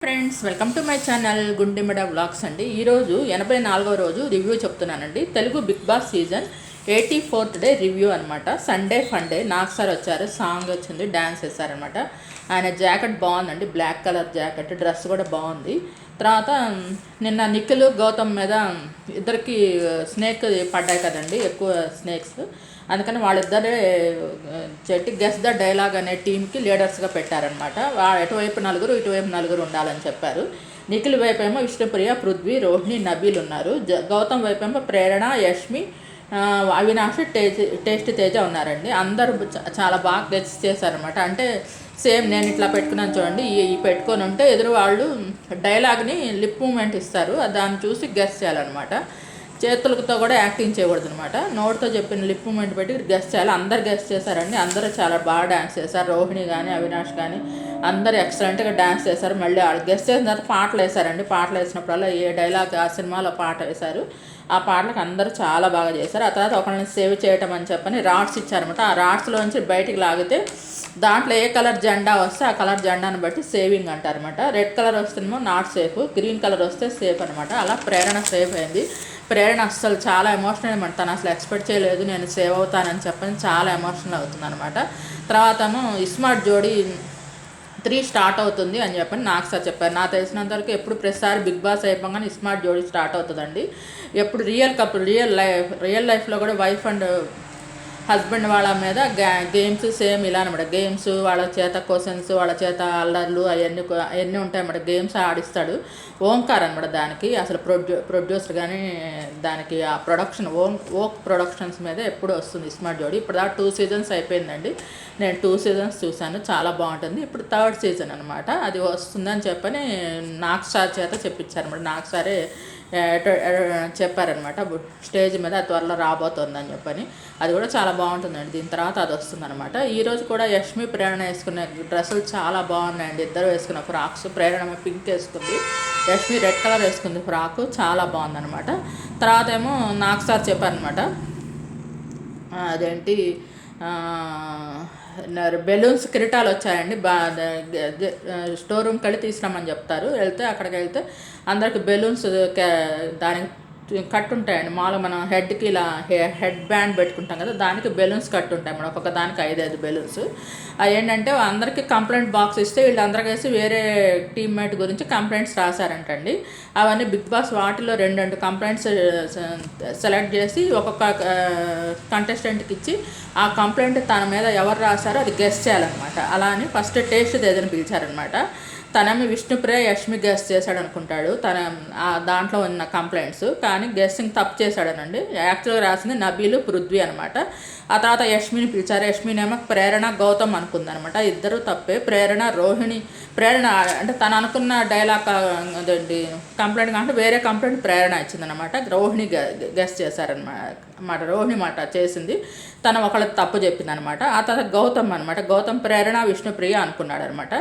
Friends, welcome to my channel గుండెమిడ vlogs అండి. ఈరోజు 84వ రోజు రివ్యూ చెప్తున్నానండి. Telugu Bigg Boss season 84th day review అనమాట. సండే ఫండే నాగ్ సార్ వచ్చారు, సాంగ్ వచ్చింది, డ్యాన్స్ వేశారనమాట. ఆయన జాకెట్ బాగుందండి, బ్లాక్ కలర్ జాకెట్, డ్రెస్ కూడా బాగుంది. తర్వాత నిన్న నిఖిల్ గౌతమ్ మీద ఇద్దరికి స్నేక్ పడ్డాయి కదండి, ఎక్కువ స్నేక్స్. అందుకని వాళ్ళిద్దరే చెట్టి గెస్ ద డైలాగ్ అనే టీంకి లీడర్స్గా పెట్టారనమాట. ఎటువైపు నలుగురు, ఇటువైపు నలుగురు ఉండాలని చెప్పారు. నిఖిల్ వైపు ఏమో విష్ణుప్రియ, పృథ్వీ, రోహిణి, నబీల్ ఉన్నారు. గౌతమ్ వైపు ఏమో ప్రేరణ, యష్మి, అవినాష్, టేస్ట్ తేజ ఉన్నారండి. అందరూ చాలా బాగా గెస్ చేశారనమాట. అంటే సేమ్ నేను ఇట్లా పెట్టుకున్నాను చూడండి, ఈ పెట్టుకొని ఉంటే ఎదురు వాళ్ళు డైలాగ్ని లిప్ మూమెంట్ ఇస్తారు, దాన్ని చూసి గెస్ చేయాలన్నమాట. చేతులతో కూడా యాక్టింగ్ చేయకూడదు అనమాట, నోటితో చెప్పిన లిప్ మూమెంట్ పెట్టి గెస్ట్ చేయాలి. అందరు గెస్ట్ చేశారండి, అందరూ చాలా బాగా డ్యాన్స్ చేశారు. రోహిణి కానీ అవినాష్ కానీ అందరూ ఎక్సలెంట్గా డ్యాన్స్ చేశారు. మళ్ళీ వాళ్ళు గెస్ట్ చేసిన తర్వాత పాటలు వేశారండి. పాటలు వేసినప్పుడల్లా ఏ డైలాగ్ ఆ సినిమాలో పాట వేశారు, ఆ పాటలకు అందరూ చాలా బాగా చేశారు. ఆ తర్వాత ఒకరిని సేవ్ చేయటం అని చెప్పని రాడ్స్ ఇచ్చారనమాట. ఆ రాడ్స్లోంచి బయటికి లాగితే దాంట్లో ఏ కలర్ జెండా వస్తే ఆ కలర్ జెండాను బట్టి సేవింగ్ అంటారనమాట. రెడ్ కలర్ వస్తేనేమో నాట్ సేఫ్, గ్రీన్ కలర్ వస్తే సేఫ్ అనమాట. అలా ప్రేరణ సేఫ్ అయింది. ప్రేరణ అస్సలు చాలా ఎమోషనల్ అనమాట. తను అసలు ఎక్స్పెక్ట్ చేయలేదు నేను సేవ్ అవుతానని చెప్పని చాలా ఎమోషనల్ అవుతుంది అనమాట. తర్వాత ఇస్మార్ట్ జోడీ 3 స్టార్ట్ అవుతుంది అని చెప్పని నాకు సార్ చెప్పారు. నాకు తెలిసినంతవరకు ఎప్పుడు ప్రతిసారి బిగ్ బాస్ అయిపోగానే స్మార్ట్ జోడీ స్టార్ట్ అవుతుందండి. ఎప్పుడు రియల్ కపుల్, రియల్ లైఫ్లో కూడా వైఫ్ అండ్ హస్బెండ్ వాళ్ళ మీద గేమ్స్ సేమ్ ఇలా అనమాట. గేమ్స్ వాళ్ళ చేత క్వశ్చన్స్, వాళ్ళ చేత అల్లర్లు అవన్నీ ఉంటాయన్నమాట. గేమ్స్ ఆడిస్తాడు ఓంకార్ అనమాట. దానికి అసలు ప్రొడ్యూసర్ కానీ దానికి ఆ ప్రొడక్షన్ ఓక్ ప్రొడక్షన్స్ మీద ఎప్పుడు వస్తుంది స్మార్ట్ జోడీ. ఇప్పుడు దాకా 2 సీజన్స్ అయిపోయిందండి. నేను 2 సీజన్స్ చూశాను, చాలా బాగుంటుంది. ఇప్పుడు 3rd సీజన్ అనమాట, అది వస్తుందని చెప్పని నాగ్ సార్ చేత చెప్పించారనమాట. నాగ్ సారే చెప్పారనమాట స్టేజ్ మీద, త్వరలో రాబోతుందని చెప్పని. అది కూడా చాలా బాగుంటుందండి. దీని తర్వాత అది వస్తుందన్నమాట. ఈరోజు కూడా యష్మి, ప్రేరణ వేసుకునే డ్రెస్సులు చాలా బాగున్నాయండి. ఇద్దరు వేసుకున్న ఫ్రాక్స్. ప్రేరణ పింక్ వేసుకుంది, యష్మి రెడ్ కలర్ వేసుకుంది ఫ్రాకు, చాలా బాగుందన్నమాట. తర్వాత ఏమో నాకు సార్ చెప్పారనమాట, అదేంటి బెలూన్స్ కిరీటాలు వచ్చాయండి. స్టోర్ రూమ్కి వెళ్ళి తీసుకురామని చెప్తారు. అక్కడికి వెళ్తే అందరికి బెలూన్స్ దానికి కట్ ఉంటాయండి. మామూలుగా మనం హెడ్కి ఇలా హెడ్ బ్యాండ్ పెట్టుకుంటాం కదా, దానికి బెలూన్స్ కట్ ఉంటాయి మనం, ఒక్కొక్క దానికి 5 బెలూన్స్. అవి ఏంటంటే అందరికీ కంప్లైంట్ బాక్స్ ఇస్తే వీళ్ళందరికీ వేసి వేరే టీమ్మేట్ గురించి కంప్లైంట్స్ రాశారంటండి. అవన్నీ బిగ్ బాస్ వాటిలో 2 కంప్లైంట్స్ సెలెక్ట్ చేసి ఒక్కొక్క కంటెస్టెంట్కి ఇచ్చి ఆ కంప్లైంట్ తన మీద ఎవరు రాశారో అది గెస్ చేయాలన్నమాట. అలా అని ఫస్ట్ టేస్ట్ ఏదైనా పిలిచారనమాట. తనేమి విష్ణుప్రియ, యష్మి గెస్ చేశాడు అనుకుంటాడు తన దాంట్లో ఉన్న కంప్లైంట్స్, కానీ గెస్సింగ్ తప్పు చేశాడనండి. యాక్చువల్గా రాసింది నబీలు, పృథ్వీ అనమాట. ఆ తర్వాత యష్మిని పిలిచారు. యష్మినేమో ప్రేరణ, గౌతమ్ అనుకుందనమాట. ఇద్దరు తప్పే. ప్రేరణ అంటే తను అనుకున్న డైలాగ్ అదేంటి కంప్లైంట్ కాకుండా వేరే కంప్లైంట్ ప్రేరణ ఇచ్చిందనమాట. రోహిణి గెస్ చేశారనమాట. రోహిణి మాట చేసింది, తను ఒకళ్ళకి తప్పు చెప్పింది అనమాట. ఆ తర్వాత గౌతమ్ అనమాట. గౌతమ్ ప్రేరణ, విష్ణుప్రియ అనుకున్నాడు అనమాట.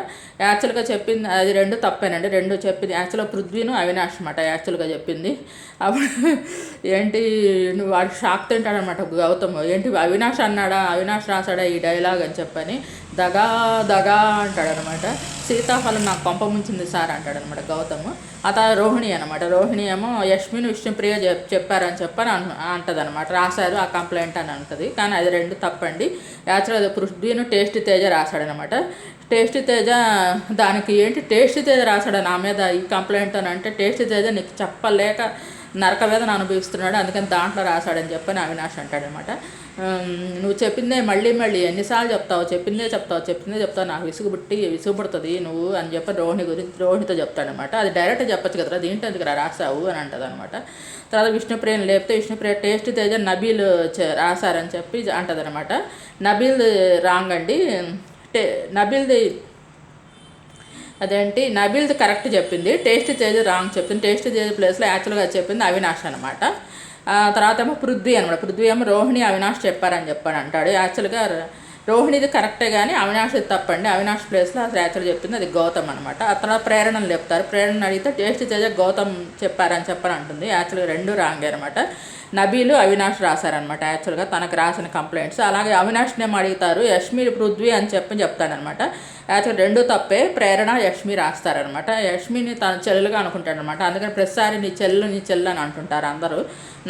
యాక్చువల్గా చెప్పింది అది 2 తప్పేనండి. 2 చెప్పింది యాక్చువల్గా పృథ్వీను, అవినాష్ అనమాట యాక్చువల్గా చెప్పింది. అప్పుడు ఏంటి నువ్వు వాడు షాక్ తింటాడనమాట గౌతమ్. ఏంటి అవినాష్ అన్నాడా, అవినాష్ రాశాడా ఈ డైలాగ్ అని చెప్పని దగా అంటాడనమాట. సీతాఫలం నాకు పంప ముంచింది సార్ అంటాడనమాట గౌతమ్. ఆ తర్వాత రోహిణి అనమాట. రోహిణి ఏమో యష్మిని, విష్ణుప్రియ చెప్పారని చెప్పని అంటదనమాట. రాశారు ఆ కంప్లైంట్ అని అంటుంది, కానీ అది 2 తప్పండి. యాక్చువల్గా పృథ్వీను టేస్ట్ తేజ రాశాడనమాట. టేస్ట్ తేజ దానికి ఏంటి టేస్ట్ తేజ రాశాడు నా మీద ఈ కంప్లైంట్ అని అంటే, టేస్ట్ తేజ నీకు చెప్పలేక నరక వేదన అనుభవిస్తున్నాడు, అందుకని దాంట్లో రాశాడని చెప్పని అవినాష్ అంటాడనమాట. నువ్వు చెప్పిందే మళ్ళీ ఎన్నిసార్లు చెప్తావు, చెప్పిందే చెప్తావు, నాకు విసుగుపుడుతుంది నువ్వు అని చెప్పి రోహిణితో చెప్తాడనమాట. అది డైరెక్ట్ చెప్పచ్చు కదరా, దీంట్లో ఎందుకు రాసావు అని అంటదనమాట. తర్వాత విష్ణుప్రియని లేపితే విష్ణుప్రియ టేస్ట్ తేజ నబీల్ రాశారని చెప్పి అంటదనమాట. నబీల్ రాంగ్ అండి. నబీల్ది అదేంటి నబీల్ది కరెక్ట్ చెప్పింది, టేస్ట్ తేజ రాంగ్ చెప్పింది. టేస్ట్ తేజ ప్లేస్లో యాక్చువల్గా చెప్పింది అవినాష్ అనమాట. తర్వాత ఏమో పృథ్వీ అనమాట. పృథ్వీ ఏమో రోహిణి, అవినాష్ చెప్పారని చెప్పాడు అంటాడు. యాక్చువల్గా రోహిణిది కరెక్టే కానీ అవినాష్ది తప్పండి. అవినాష్ ప్లేస్లో అసలు యాక్చువల్ చెప్పింది అది గౌతమ్ అనమాట. ఆ తర్వాత ప్రేరణను చెప్తారు. ప్రేరణ అడిగితే టేస్ట్ తేజ గౌతమ్ చెప్పారని చెప్పని అంటుంది. యాక్చువల్గా రెండు రాంగే అనమాట. నబీలు అవినాష్ రాశారనమాట యాక్చువల్గా తనకు రాసిన కంప్లైంట్స్. అలాగే అవినాష్ నేమ్ అడుగుతారు, యష్మి పృథ్వీ అని చెప్తాడనమాట. యాక్చువల్ రెండు తప్పే. ప్రేరణ యష్మి రాస్తారనమాట. యష్మిని తన చెల్లెలుగా అనుకుంటాడనమాట. అందుకని ప్రతిసారి నీ చెల్లు అని అంటుంటారు అందరూ.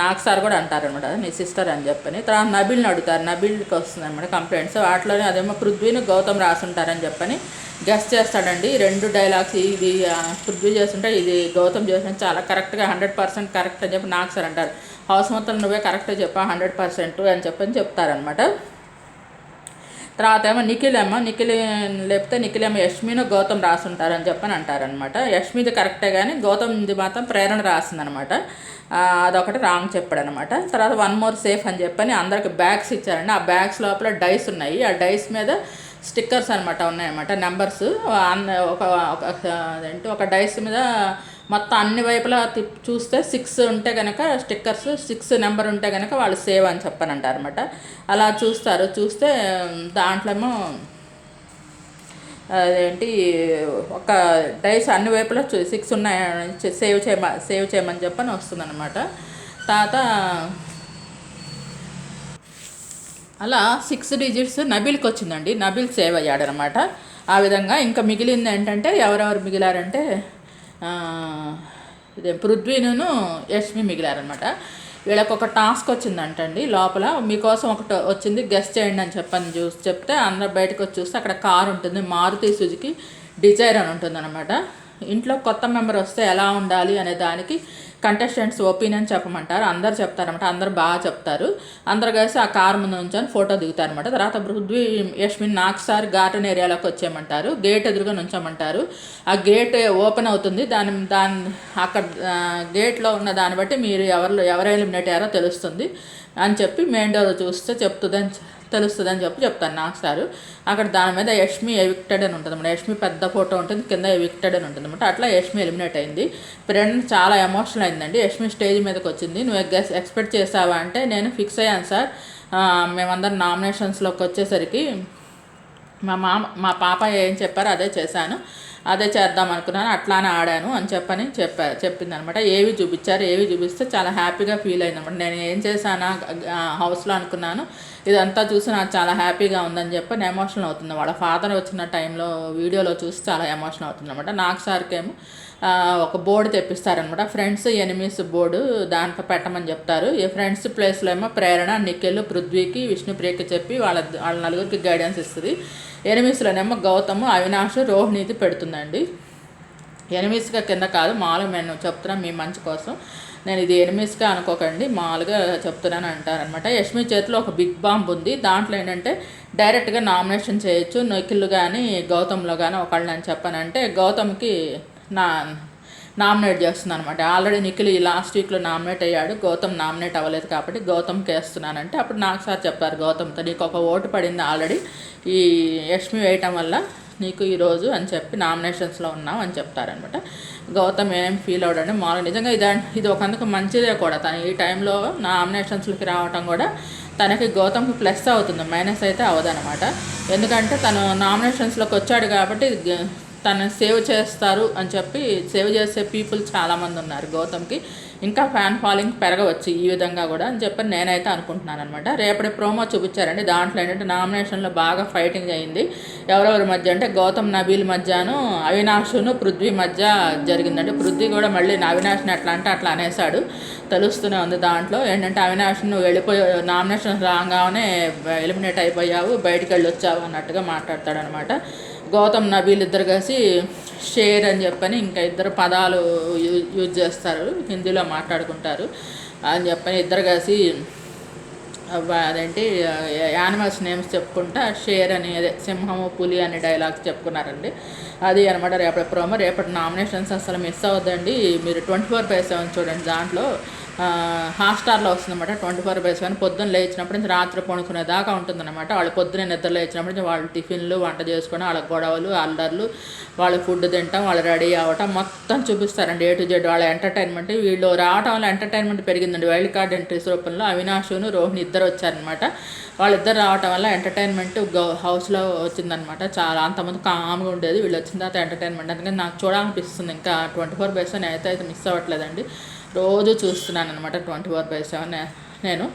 నాకు సార్ కూడా అంటారనమాట నీ సిస్టర్ అని చెప్పని. తర్వాత నబీల్ని అడుగుతారు. నబీల్కి వస్తుంది అనమాట కంప్లైంట్స్. వాటిలోనే అదేమో పృథ్వీని గౌతమ్ రాసుంటారని చెప్పని గెస్ట్ చేస్తాడండి. రెండు డైలాగ్స్ ఇది పృథ్వీ చేస్తుంటే ఇది గౌతమ్ చేస్తుంటే చాలా కరెక్ట్గా 100% కరెక్ట్ అని చెప్పి నాకు సార్ అంటారు. హౌస్ మొత్తం నువ్వే కరెక్ట్గా చెప్పా 100% అని చెప్పని చెప్తారనమాట. తర్వాత ఏమో నిఖిల్ లేకపోతే నిఖిలేమో యష్మిను గౌతమ్ రాసుంటారని చెప్పని అంటారనమాట. యష్మిది కరెక్టే కానీ గౌతమ్ది మాత్రం ప్రేరణ రాసిందనమాట. అదొకటి రాంగ్ చెప్పాడనమాట. తర్వాత 1 more సేఫ్ అని చెప్పని అందరికి బ్యాగ్స్ ఇచ్చారండి. ఆ బ్యాగ్స్ లోపల డైస్ ఉన్నాయి. ఆ డైస్ మీద స్టిక్కర్స్ అనమాట ఉన్నాయన్నమాట, నెంబర్స్. ఒక డైస్ మీద మొత్తం అన్ని వైపులా చూస్తే 6 ఉంటే కనుక స్టిక్కర్స్ 6 నెంబర్ ఉంటే కనుక వాళ్ళు సేవ్ అని చెప్పనంటారనమాట. అలా చూస్తే దాంట్లో ఏమో అదేంటి ఒక డైస్ అన్ని వైపులా 6 ఉన్నాయి సేవ్ చేయమని చెప్పని వస్తుందన్నమాట. తర్వాత అలా 6 digits నబీల్కి వచ్చిందండి. నబీల్ సేవ్ అయ్యాడనమాట. ఆ విధంగా ఇంకా మిగిలింది ఏంటంటే ఎవరెవరు మిగిలారంటే ఇదే పృథ్వీను యష్మి మిగిలారనమాట. వీళ్ళకి ఒక టాస్క్ వచ్చిందంటండి. లోపల మీకోసం ఒకటి వచ్చింది గెస్ట్ చేయండి అని చెప్తే అందరూ బయటకు వచ్చి చూస్తే అక్కడ కారు ఉంటుంది. మారుతి సుజుకి డిజైర్ అని ఉంటుంది అనమాట. ఇంట్లో కొత్త మెంబర్ వస్తే ఎలా ఉండాలి అనే దానికి కంటెస్టెంట్స్ ఒపీనియన్ చెప్పమంటారు. అందరు చెప్తారనమాట. అందరు బాగా చెప్తారు. అందరు కలిసి ఆ కార్ ముందు నుంచొని ఫోటో దిగుతారనమాట. తర్వాత పృథ్వీ యష్మిన్ నాకు సార్ గార్డెన్ ఏరియాలోకి వచ్చేయమంటారు. గేట్ ఎదురుగా నుంచోమంటారు. ఆ గేట్ ఓపెన్ అవుతుంది. దాని అక్కడ గేట్లో ఉన్న దాన్ని బట్టి మీరు ఎవరు ఎలిమినేట్ అయ్యారో తెలుస్తుంది అని చెప్పి మెయిన్ డోర్ చూస్తే తెలుస్తుందని చెప్తాను నాకు సారు. అక్కడ దాని మీద యష్మి ఎవిక్టెడ్ అని ఉంటుంది అన్నమాట. యష్మి పెద్ద ఫోటో ఉంటుంది, కింద ఎవిక్టెడ్ అని ఉంటుంది అనమాట. అట్లా యష్మి ఎలిమినేట్ అయింది. ఫ్రెండ్ చాలా ఎమోషనల్ అయిందండి. యష్మి స్టేజ్ మీదకి వచ్చింది. నువ్వు ఎక్స్పెక్ట్ చేసావా అంటే నేను ఫిక్స్ అయ్యాను సార్. మేమందరం నామినేషన్స్లోకి వచ్చేసరికి మా పాప ఏం చెప్పారో అదే చేశాను, అదే చేద్దాం అనుకున్నాను, అట్లానే ఆడాను అని చెప్పింది అనమాట. ఏవి చూపిస్తే చాలా హ్యాపీగా ఫీల్ అయిందనమాట. నేను ఏం చేశానా హౌస్లో అనుకున్నాను, ఇదంతా చూసి నాకు చాలా హ్యాపీగా ఉందని చెప్పి ఎమోషనల్ అవుతుంది. వాళ్ళ ఫాదర్ వచ్చిన టైంలో వీడియోలో చూసి చాలా ఎమోషనల్ అవుతుంది అనమాట. నాకు సార్కేమో ఒక బోర్డు తెప్పిస్తారనమాట. ఫ్రెండ్స్ ఎనిమీస్ బోర్డు దాంట్లో పెట్టమని చెప్తారు. ఈ ఫ్రెండ్స్ ప్లేస్లో ఏమో ప్రేరణ, నిఖిల్, పృథ్వీకి, విష్ణుప్రియకి చెప్పి వాళ్ళ నలుగురికి గైడెన్స్ ఇస్తుంది. ఎనిమీస్లోనేమో గౌతమ్, అవినాష్, రోహిణిది పెడుతుందండి. ఎనిమీస్గా కింద కాదు, మామూలుగా నేను చెప్తున్నాను మీ మంచి కోసం. నేను ఇది ఎనిమీస్గా అనుకోకండి, మామూలుగా చెప్తున్నాను అంటారనమాట. యష్మి చేతిలో ఒక బిగ్ బాంబ్ ఉంది. దాంట్లో ఏంటంటే డైరెక్ట్గా నామినేషన్ చేయొచ్చు, నిఖిల్ కానీ గౌతమ్లో కానీ ఒకళ్ళని అని చెప్పానంటే గౌతమ్కి నామినేట్ చేస్తున్నాను అనమాట. ఆల్రెడీ నిఖిల్ ఈ లాస్ట్ వీక్లో నామినేట్ అయ్యాడు, గౌతమ్ నామినేట్ అవ్వలేదు కాబట్టి గౌతమ్కి వేస్తున్నానంటే అప్పుడు నాకు సార్ చెప్పారు గౌతమ్తో, నీకు ఒక ఓటు పడింది ఆల్రెడీ ఈ యష్మి వేయటం వల్ల నీకు ఈరోజు అని చెప్పి నామినేషన్స్లో ఉన్నావు అని చెప్తారనమాట. గౌతమ్ ఏం ఫీల్ అవడండి మామూలుగా నిజంగా ఇది ఒకందుకు మంచిదే కూడా. తను ఈ టైంలో నామినేషన్స్లోకి రావటం కూడా తనకి గౌతమ్కి ప్లస్ అవుతుంది, మైనస్ అయితే అవ్వదనమాట. ఎందుకంటే తను నామినేషన్స్లోకి వచ్చాడు కాబట్టి తను సేవ్ చేస్తారు అని చెప్పి సేవ్ చేసే పీపుల్ చాలామంది ఉన్నారు గౌతమ్కి. ఇంకా ఫ్యాన్ ఫాలోయింగ్ పెరగవచ్చు ఈ విధంగా కూడా అని చెప్పి నేనైతే అనుకుంటున్నాను అనమాట. రేపటి ప్రోమో చూపించారండి. దాంట్లో ఏంటంటే నామినేషన్లో బాగా ఫైటింగ్ అయింది. ఎవరెవరి మధ్య అంటే గౌతమ్ నబీల్ మధ్యను, అవినాష్ను పృథ్వీ మధ్య జరిగిందండి. పృథ్వీ కూడా మళ్ళీ అవినాష్ని ఎట్లా అంటే అట్లా అనేసాడు, తెలుస్తూనే ఉంది. దాంట్లో ఏంటంటే అవినాష్ నువ్వు నామినేషన్ రాగానే ఎలిమినేట్ అయిపోయావు, బయటికి వెళ్ళి వచ్చావు అన్నట్టుగా మాట్లాడతాడు అనమాట. గౌతమ్ నబీల్ ఇద్దరు కలిసి షేర్ అని చెప్పని ఇంకా ఇద్దరు పదాలు యూజ్ చేస్తారు, హిందీలో మాట్లాడుకుంటారు అని చెప్పని ఇద్దరు కలిసి అదేంటి యానిమల్స్ నేమ్స్ చెప్పుకుంటా షేర్ అని అదే సింహము పులి అనే డైలాగ్స్ చెప్పుకున్నారండి. అది అనమాట రేపటి ప్రోమో. రేపటి నామినేషన్స్ అసలు మిస్ అవ్వద్దండి. మీరు 24/7 చూడండి. దాంట్లో హాట్స్టార్లో వస్తుందన్నమాట 24/7. పొద్దున్న లేచినప్పటి నుంచి రాత్రి పడుకునే దాకా ఉంటుందన్నమాట. వాళ్ళు పొద్దున్నే నిద్ర లేచినప్పటి నుంచి వాళ్ళు టిఫిన్లు వంట చేసుకొని వాళ్ళ గొడవలు అల్లర్లు, వాళ్ళ ఫుడ్ తింటాం, వాళ్ళు రెడీ అవ్వటం మొత్తం చూపిస్తారండి. A to Z వాళ్ళ ఎంటర్టైన్మెంట్. వీళ్ళు రావటం వల్ల ఎంటర్టైన్మెంట్ పెరిగిందండి. వైల్డ్ కార్డ్ ఎంట్రీస్ రూపంలో అవినాష్ను రోహిణి ఇద్దరు వచ్చారనమాట. వాళ్ళిద్దరు రావటం వల్ల ఎంటర్టైన్మెంట్ హౌస్లో వచ్చిందనమాట. చాలా అంతమంది కామ్గా ఉండేది, వీళ్ళు వచ్చిన తర్వాత ఎంటర్టైన్మెంట్. అందుకని నాకు చూడాలనిపిస్తుంది. ఇంకా 24/7 అయితే మిస్ అవ్వట్లేదండి. రోజు చూస్తున్నాను అనమాట 24/7 నేను.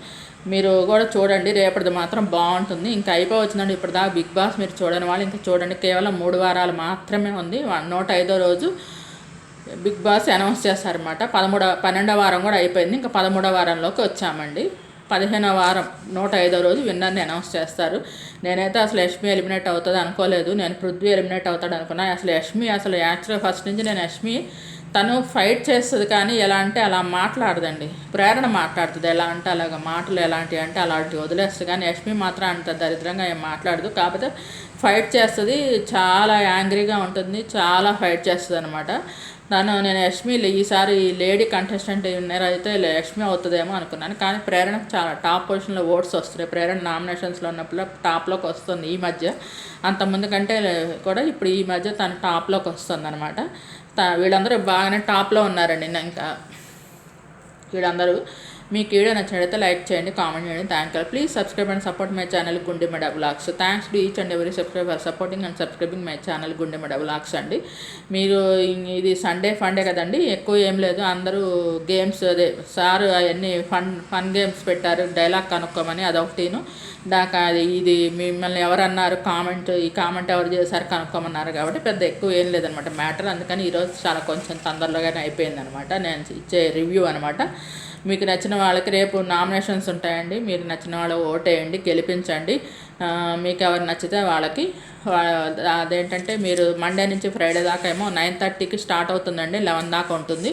మీరు కూడా చూడండి, రేపటిది మాత్రం బాగుంటుంది. ఇంకా అయిపోవచ్చిందండి ఇప్పటిదాకా బిగ్ బాస్. మీరు చూడని వాళ్ళు ఇంకా చూడండి. కేవలం 3 వారాలు మాత్రమే ఉంది. 105వ రోజు బిగ్ బాస్ అనౌన్స్ చేస్తారనమాట. 12వ వారం కూడా అయిపోయింది. ఇంకా 13వ వారంలోకి వచ్చామండి. 15వ వారం 105వ రోజు విన్నర్ని అనౌన్స్ చేస్తారు. నేనైతే అసలు యష్మి ఎలిమినేట్ అవుతుంది అనుకోలేదు. నేను పృథ్వీ ఎలిమినేట్ అవుతాడు అనుకున్నా. అసలు యష్మి అసలు యాక్చువల్గా ఫస్ట్ నుంచి నేను యష్మి తను ఫైట్ చేస్తుంది, కానీ ఎలా అంటే అలా మాట్లాడదండి. ప్రేరణ మాట్లాడుతుంది, ఎలా అంటే అలాగ మాటలు ఎలాంటివి అంటే అలాంటివి వదిలేస్తుంది. కానీ యష్మి మాత్రం అంత దరిద్రంగా ఏం మాట్లాడదు. కాకపోతే ఫైట్ చేస్తుంది, చాలా యాంగ్రీగా ఉంటుంది, చాలా ఫైట్ చేస్తుంది అనమాట. నేను యష్మి ఈసారి లేడీ కంటెస్టెంట్ విన్నర్ అయితే యష్మి అవుతుందేమో అనుకున్నాను. కానీ ప్రేరణకు చాలా టాప్ పొజిషన్లో ఓట్స్ వస్తున్నాయి. ప్రేరణ నామినేషన్స్లో ఉన్నప్పుడు టాప్లోకి వస్తుంది ఈ మధ్య. అంతకుముందు కంటే కూడా ఇప్పుడు ఈ మధ్య తను టాప్లోకి వస్తుంది అనమాట. వీళ్ళందరూ బాగానే టాప్లో ఉన్నారండి. ఇంకా వీళ్ళందరూ మీకు వీడియో నచ్చినట్లయితే లైక్ చేయండి, కామెంట్ చేయండి. Thank you. Please subscribe and support my channel Gundemeda vlogs. Thanks to each and every subscriber supporting and subscribing my channel Gundemeda vlogs అండి. మీరు ఇది సండే ఫండే కదండి, ఎక్కువ ఏం లేదు. అందరూ గేమ్స్ అదే సార్ అవన్నీ ఫన్ గేమ్స్ పెట్టారు. డైలాగ్ కనుక్కోమని అదొకటిను. ఇది మిమ్మల్ని ఎవరన్నారు ఈ కామెంట్ ఎవరు చేశారు కనుక్కోమన్నారు. కాబట్టి పెద్ద ఎక్కువ ఏం లేదనమాట మ్యాటర్. అందుకని ఈరోజు చాలా కొంచెం తొందరలోగానే అయిపోయిందనమాట నేను ఇచ్చే రివ్యూ అనమాట. మీకు నచ్చిన వాళ్ళకి రేపు నామినేషన్స్ ఉంటాయండి. మీరు నచ్చిన వాళ్ళు ఓటేయండి, గెలిపించండి. మీకు ఎవరు నచ్చితే వాళ్ళకి. అదేంటంటే మీరు మండే నుంచి ఫ్రైడే దాకా ఏమో 9:30కి స్టార్ట్ అవుతుందండి, 11 దాకా ఉంటుంది.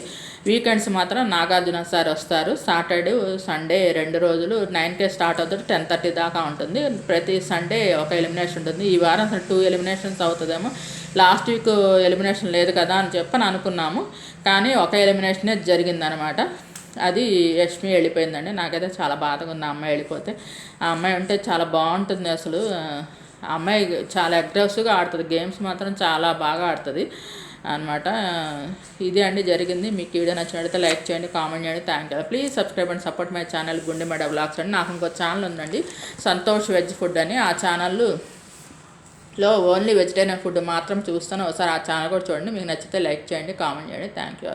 వీకెండ్స్ మాత్రం నాగార్జున సార్ వస్తారు. సాటర్డే సండే 2 రోజులు 9కే స్టార్ట్ అవుతుంది, 10:30 దాకా ఉంటుంది. ప్రతి సండే ఒక ఎలిమినేషన్ ఉంటుంది. ఈ వారం 2 ఎలిమినేషన్స్ అవుతుందేమో. లాస్ట్ వీక్ ఎలిమినేషన్ లేదు కదా అని చెప్పని అనుకున్నాము, కానీ ఒక ఎలిమినేషనే జరిగిందనమాట. అది యష్మి వెళ్ళిపోయిందండి. నాకైతే చాలా బాధగా ఉంది ఆ అమ్మాయి వెళ్ళిపోతే. ఆ అమ్మాయి ఉంటే చాలా బాగుంటుంది. అసలు ఆ అమ్మాయి చాలా అగ్రెసివ్గా ఆడుతుంది, గేమ్స్ మాత్రం చాలా బాగా ఆడుతుంది అనమాట. ఇదే అండి జరిగింది. మీకు వీడియో నచ్చినట్లయితే లైక్ చేయండి, కామెంట్ చేయండి. Thank you. Please subscribe and support my channel Gundemeda vlogs అండి. నాకు ఇంకో ఛానల్ ఉందండి, సంతోష్ వెజ్ ఫుడ్ అని. ఆ ఛానల్లో ఓన్లీ వెజిటేరియన్ ఫుడ్ మాత్రం చూస్తాను. ఒకసారి ఆ ఛానల్ కూడా చూడండి. మీకు నచ్చితే లైక్ చేయండి, కామెంట్ చేయండి. Thank you.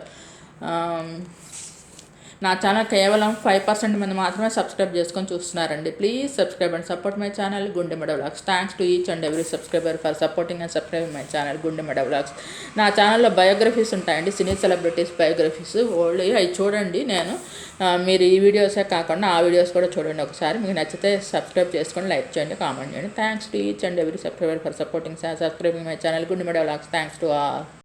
నా ఛానల్ కేవలం 5% మంది మాత్రమే సబ్స్క్రైబ్ చేసుకొని చూస్తున్నారండి. Please subscribe and support my channel Gundemeda vlogs. Thanks to each and every subscriber for supporting and subscribing my channel Gundemeda vlogs. నా ఛానల్లో బయోగ్రఫీస్ ఉంటాయండి, సినీ సెలబ్రిటీస్ బయోగ్రఫీస్. ఓన్లీ అవి చూడండి. మీరు ఈ వీడియోసే కాకుండా ఆ వీడియోస్ కూడా చూడండి ఒకసారి. మీకు నచ్చితే సబ్స్క్రైబ్ చేసుకొని లైక్ చేయండి, కామెంట్ చేయండి. Thanks to each and every subscriber for supporting subscribing my channel Gundemeda vlogs. Thanks to all.